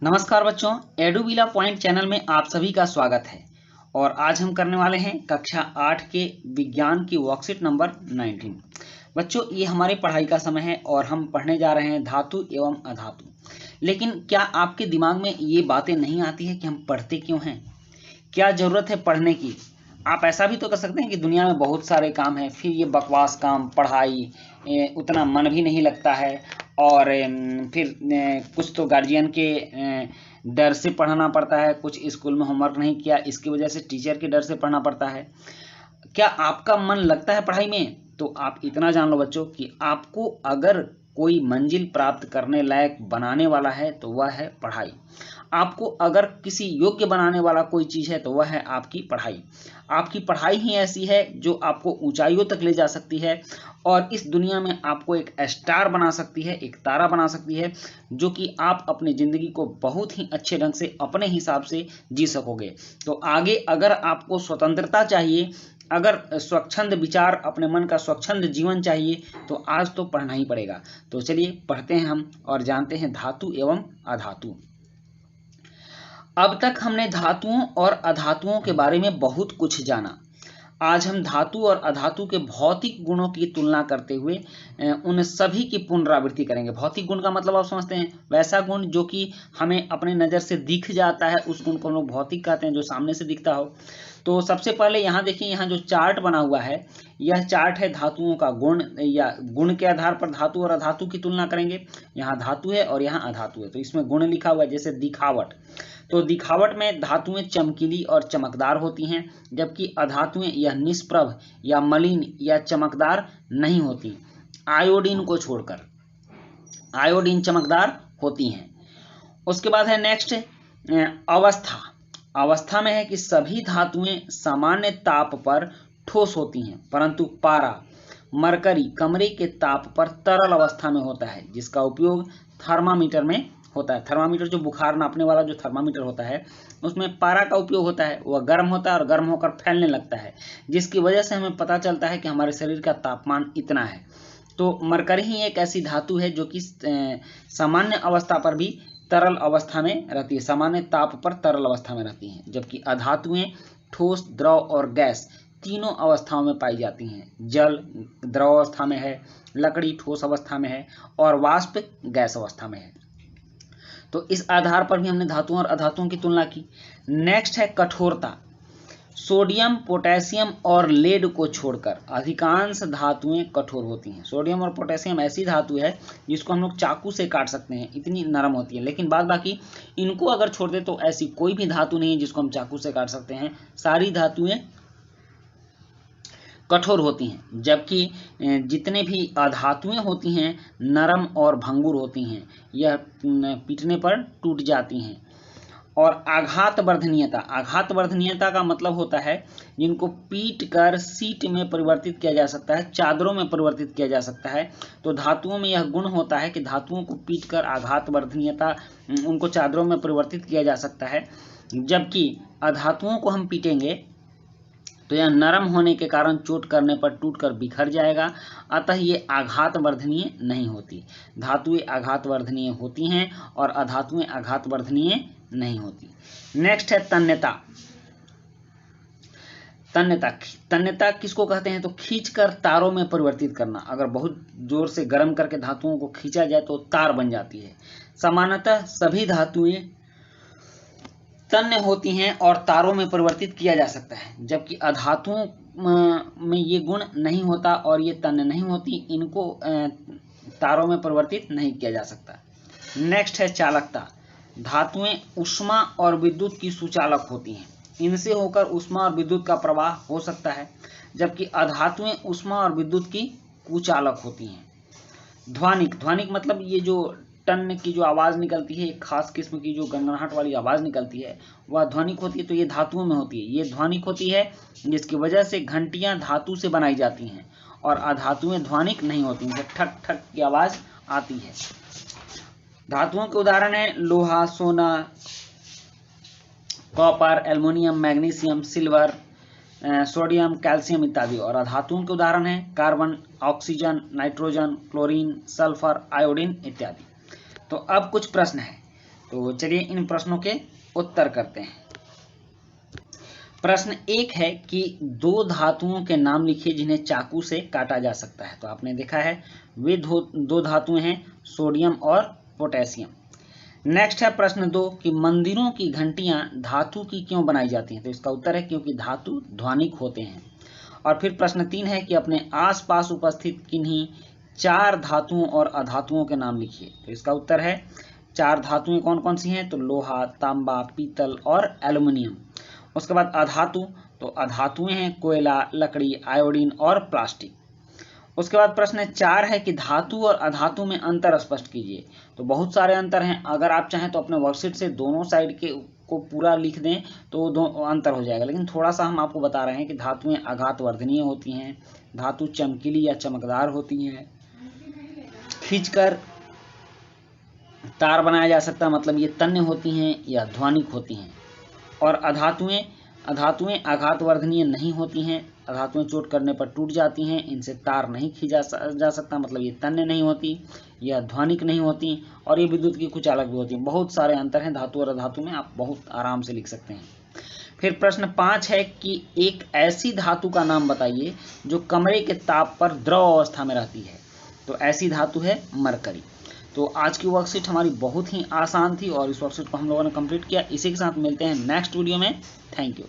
नमस्कार बच्चों, एडुविला point channel में आप सभी का स्वागत है। और आज हम करने वाले हैं कक्षा 8 के विज्ञान की वर्कशीट नंबर 19। बच्चों, ये हमारी पढ़ाई का समय है और हम पढ़ने जा रहे हैं धातु एवं अधातु। लेकिन क्या आपके दिमाग में ये बातें नहीं आती है कि हम पढ़ते क्यों हैं, क्या ज़रूरत है पढ़ने की? आप ऐसा भी तो कर सकते हैं कि दुनिया में बहुत सारे काम हैं, फिर ये बकवास काम, पढ़ाई उतना मन भी नहीं लगता है और फिर कुछ तो गार्जियन के डर से पढ़ना पड़ता है, कुछ स्कूल में होमवर्क नहीं किया इसकी वजह से टीचर के डर से पढ़ना पड़ता है। क्या आपका मन लगता है पढ़ाई में? तो आप इतना जान लो बच्चों कि आपको अगर कोई मंजिल प्राप्त करने लायक बनाने वाला है तो वह है पढ़ाई। आपको अगर किसी योग्य बनाने वाला कोई चीज़ है तो वह है आपकी पढ़ाई। आपकी पढ़ाई ही ऐसी है जो आपको ऊंचाइयों तक ले जा सकती है और इस दुनिया में आपको एक स्टार बना सकती है, एक तारा बना सकती है, जो कि आप अपनी ज़िंदगी को बहुत ही अच्छे ढंग से अपने हिसाब से जी सकोगे। तो आगे अगर आपको स्वतंत्रता चाहिए, अगर स्वच्छंद विचार, अपने मन का स्वच्छंद जीवन चाहिए, तो आज तो पढ़ना ही पड़ेगा। तो चलिए पढ़ते हैं हम और जानते हैं धातु एवं अधातु। अब तक हमने धातुओं और अधातुओं के बारे में बहुत कुछ जाना। आज हम धातु और अधातु के भौतिक गुणों की तुलना करते हुए उन सभी की पुनरावृत्ति करेंगे। भौतिक गुण का मतलब आप समझते हैं, वैसा गुण जो कि हमें अपने नज़र से दिख जाता है, उस गुण को हम लोग भौतिक कहते हैं, जो सामने से दिखता हो। तो सबसे पहले यहाँ देखिए, यहाँ जो चार्ट बना हुआ है, यह चार्ट है धातुओं का गुण, या गुण के आधार पर धातु और अधातु की तुलना करेंगे। यहाँ धातु है और यहाँ अधातु है, तो इसमें गुण लिखा हुआ है। जैसे दिखावट, तो दिखावट में धातुएं चमकीली और चमकदार होती हैं, जबकि अधातुएं यह निष्प्रभ या मलिन या चमकदार नहीं होती। आयोडीन को छोड़कर आयोडीन चमकदार होती हैं। उसके बाद है नेक्स्ट अवस्था। अवस्था में है कि सभी धातुएं सामान्य ताप पर ठोस होती हैं, परंतु पारा, मरकरी कमरे के ताप पर तरल अवस्था में होता है, जिसका उपयोग थर्मामीटर में होता है। थर्मामीटर जो बुखार नापने वाला जो थर्मामीटर होता है, उसमें पारा का उपयोग होता है। वह गर्म होता है और गर्म होकर फैलने लगता है, जिसकी वजह से हमें पता चलता है कि हमारे शरीर का तापमान इतना है। तो मरकरी ही एक ऐसी धातु है जो कि सामान्य अवस्था पर भी तरल अवस्था में रहती है, सामान्य ताप पर तरल अवस्था में रहती हैं, जबकि अधातुएं ठोस, द्रव और गैस तीनों अवस्थाओं में पाई जाती हैं। जल द्रव अवस्था में है, लकड़ी ठोस अवस्था में है और वाष्प गैस अवस्था में है। तो इस आधार पर भी हमने धातुओं और अधातुओं की तुलना की। नेक्स्ट है कठोरता। सोडियम, पोटेशियम और लेड को छोड़कर अधिकांश धातुएं कठोर होती हैं। सोडियम और पोटेशियम ऐसी धातु है जिसको हम लोग चाकू से काट सकते हैं, इतनी नरम होती है। लेकिन बाद बाकी इनको अगर छोड़ दे तो ऐसी कोई भी धातु नहीं है जिसको हम चाकू से काट सकते हैं। सारी धातुएं कठोर होती हैं, जबकि जितने भी अधातुएं होती हैं नरम और भंगुर होती हैं, यह पीटने पर टूट जाती हैं। और आघात वर्धनीयता, आघात वर्धनीयता का मतलब होता है जिनको पीट कर सीट में परिवर्तित किया जा सकता है, चादरों में परिवर्तित किया जा सकता है। तो धातुओं में यह गुण होता है कि धातुओं को पीट कर आघात वर्धनीयता, उनको चादरों में परिवर्तित किया जा सकता है, जबकि अधातुओं को हम पीटेंगे तो यह नरम होने के कारण चोट करने पर टूटकर बिखर जाएगा, अतः ये आघात वर्धनीय नहीं होती। धातुएं आघात वर्धनीय होती हैं और अधातुएं आघात वर्धनीय नहीं होती। नेक्स्ट है तन्यता। तन्यता, तन्यता किसको कहते हैं? तो खींचकर तारों में परिवर्तित करना। अगर बहुत जोर से गर्म करके धातुओं को खींचा जाए तो तार बन जाती है। सामान्यतः सभी धातुएं तन्य होती हैं और तारों में परिवर्तित किया जा सकता है, जबकि अधातुओं में ये गुण नहीं होता और ये तन्य नहीं होती, इनको तारों में परिवर्तित नहीं किया जा सकता। नेक्स्ट है चालकता। धातुएं ऊष्मा और विद्युत की सुचालक होती हैं, इनसे होकर ऊष्मा और विद्युत का प्रवाह हो सकता है, जबकि अधातुएं ऊष्मा और विद्युत की कुचालक होती हैं। ध्वनिक, ध्वनिक मतलब ये जो टन की जो आवाज़ निकलती है, एक खास किस्म की जो गनगनाहट वाली आवाज़ निकलती है, वह ध्वनिक होती है। तो ये धातुओं में होती है, ये ध्वनिक होती है, जिसकी वजह से घंटियां धातु से बनाई जाती हैं और अधातुएं ध्वनिक नहीं होती, इनसे ठक ठक की आवाज़ आती है। धातुओं के उदाहरण है लोहा, सोना, copper, aluminium, magnesium, silver, sodium, calcium इत्यादि। और अधातुओं के उदाहरण है carbon, oxygen, nitrogen, chlorine, sulphur, iodine इत्यादि। तो अब कुछ प्रश्न है। तो चलिए इन प्रश्नों के उत्तर करते हैं। प्रश्न 1 है कि 2 धातुओं के नाम लिखिए जिन्हें चाकू से काटा जा सकता है। तो आपने देखा है वे 2 धातुएं हैं, सोडियम और पोटेशियम। नेक्स्ट है प्रश्न 2 कि मंदिरों की घंटियां धातु की क्यों बनाई जाती हैं। तो इसका उत्तर है क्योंकि धातु ध्वनिक होते हैं। और फिर प्रश्न 3 है कि अपने आसपास उपस्थित किन्हीं 4 धातुओं और अधातुओं के नाम लिखिए। तो इसका उत्तर है 4 धातुएं कौन कौन सी हैं, तो लोहा, तांबा, पीतल और एल्युमिनियम। उसके बाद अधातु, तो अधातुएं हैं कोयला, लकड़ी, आयोडीन और प्लास्टिक। उसके बाद प्रश्न 4 है कि धातु और अधातु में अंतर स्पष्ट कीजिए। तो बहुत सारे अंतर हैं, अगर आप चाहें तो अपने वर्कशीट से दोनों साइड के को पूरा लिख दें तो दो अंतर हो जाएगा, लेकिन थोड़ा सा हम आपको बता रहे हैं कि धातुएं आघातवर्धनीय होती हैं, धातु चमकीली या चमकदार होती हैं, खींचकर तार बनाया जा सकता है, मतलब ये तन्य होती हैं या ध्वनिक होती हैं। और अधातुएं आघातवर्धनीय नहीं होती हैं, अधातुएं चोट करने पर टूट जाती हैं, इनसे तार नहीं खींचा जा सकता, मतलब ये तन्य नहीं होती, यह ध्वनिक नहीं होती, और ये विद्युत की कुछ अलग भी होती है। बहुत सारे अंतर हैं धातु और अधातु में, आप बहुत आराम से लिख सकते हैं। फिर प्रश्न 5 है कि एक ऐसी धातु का नाम बताइए जो कमरे के ताप पर द्रव अवस्था में रहती है। तो ऐसी धातु है मरकरी। तो आज की वर्कशीट हमारी बहुत ही आसान थी और इस वर्कशीट को हम लोगों ने कंप्लीट किया। इसी के साथ मिलते हैं नेक्स्ट वीडियो में। Thank you.